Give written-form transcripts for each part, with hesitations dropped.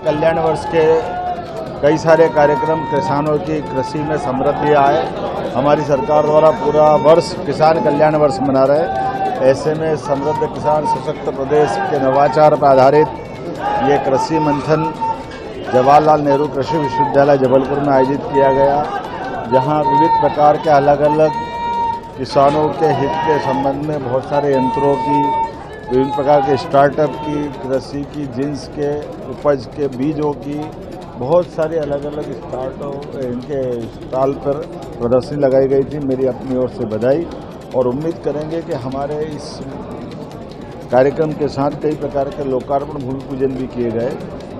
कल्याण वर्ष के कई सारे कार्यक्रम किसानों की कृषि में समृद्धि आए। हमारी सरकार द्वारा पूरा वर्ष किसान कल्याण वर्ष मना रहे। ऐसे में समृद्ध किसान सशक्त प्रदेश के नवाचार पर आधारित ये कृषि मंथन जवाहरलाल नेहरू कृषि विश्वविद्यालय जबलपुर में आयोजित किया गया, जहां विविध प्रकार के अलग अलग किसानों के हित के संबंध में बहुत सारे यंत्रों की, विभिन्न प्रकार के स्टार्टअप की, कृषि की, जिन्स के, उपज के बीजों की बहुत सारे अलग अलग स्टार्टअप इनके स्टॉल पर प्रदर्शनी लगाई गई थी। मेरी अपनी ओर से बधाई और उम्मीद करेंगे कि हमारे इस कार्यक्रम के साथ कई प्रकार के लोकार्पण भूमि पूजन भी किए गए,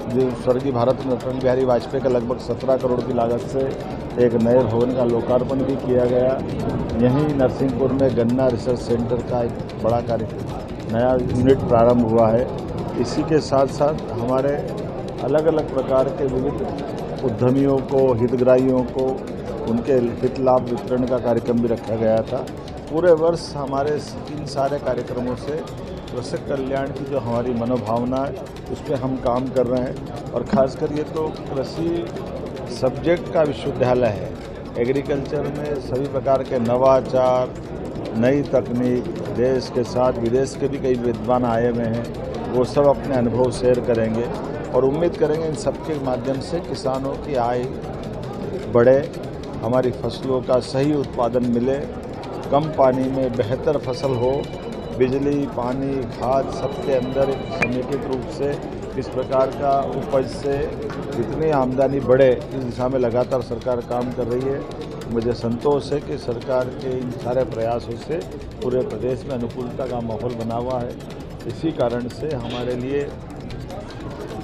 जो स्वर्गीय भारत रत्न अटल बिहारी वाजपेयी का लगभग 17 करोड़ की लागत से एक नए भवन का लोकार्पण भी किया गया। यहीं नरसिंहपुर में गन्ना रिसर्च सेंटर का एक बड़ा कार्यक्रम नया यूनिट प्रारंभ हुआ है। इसी के साथ साथ हमारे अलग अलग प्रकार के विविध उद्यमियों को, हितग्राहियों को उनके हित लाभ वितरण का कार्यक्रम भी रखा गया था। पूरे वर्ष हमारे इन सारे कार्यक्रमों से कृषक कल्याण की जो हमारी मनोभावना है उस पर हम काम कर रहे हैं। और ख़ासकर ये तो कृषि सब्जेक्ट का विश्वविद्यालय है। एग्रीकल्चर में सभी प्रकार के नवाचार, नई तकनीक, देश के साथ विदेश के भी कई विद्वान आए हुए हैं, वो सब अपने अनुभव शेयर करेंगे और उम्मीद करेंगे इन सब के माध्यम से किसानों की आय बढ़े, हमारी फसलों का सही उत्पादन मिले, कम पानी में बेहतर फसल हो, बिजली, पानी, खाद सबके अंदर एक समेकित रूप से इस प्रकार का उपज से जितनी आमदनी बढ़े, इस दिशा में लगातार सरकार काम कर रही है। मुझे संतोष है कि सरकार के इन सारे प्रयासों से पूरे प्रदेश में अनुकूलता का माहौल बना हुआ है। इसी कारण से हमारे लिए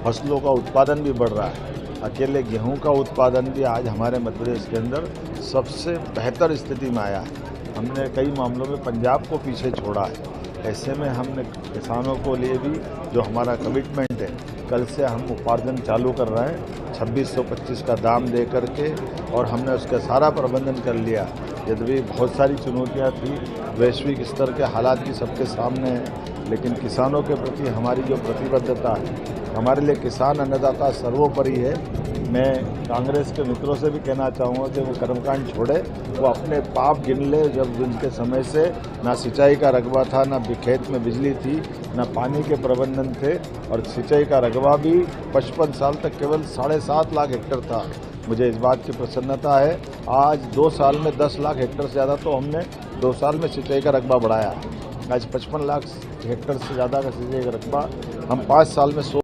फसलों का उत्पादन भी बढ़ रहा है। अकेले गेहूं का उत्पादन भी आज हमारे मध्य प्रदेश के अंदर सबसे बेहतर स्थिति में आया है। हमने कई मामलों में पंजाब को पीछे छोड़ा है। ऐसे में हमने किसानों को लिए भी जो हमारा कमिटमेंट है, कल से हम उपार्जन चालू कर रहे हैं 2625 का दाम दे करके, और हमने उसका सारा प्रबंधन कर लिया। यद्यपि बहुत सारी चुनौतियां थी, वैश्विक स्तर के हालात भी सबके सामने हैं, लेकिन किसानों के प्रति हमारी जो प्रतिबद्धता है, हमारे लिए किसान अन्नदाता सर्वोपरि है। मैं कांग्रेस के मित्रों से भी कहना चाहूँगा कि वो कर्मकांड छोड़े, वो अपने पाप गिन ले। जब जिनके समय से ना सिंचाई का रकबा था, ना खेत में बिजली थी, ना पानी के प्रबंधन थे, और सिंचाई का रकबा भी 55 साल तक केवल 7.5 लाख हेक्टेयर था। मुझे इस बात की प्रसन्नता है, आज 2 साल में 10 लाख हेक्टेयर से ज़्यादा तो हमने 2 साल में सिंचाई का रकबा बढ़ाया। आज 55 लाख हेक्टेयर से ज़्यादा का सिंचाई का रकबा हम 5 साल में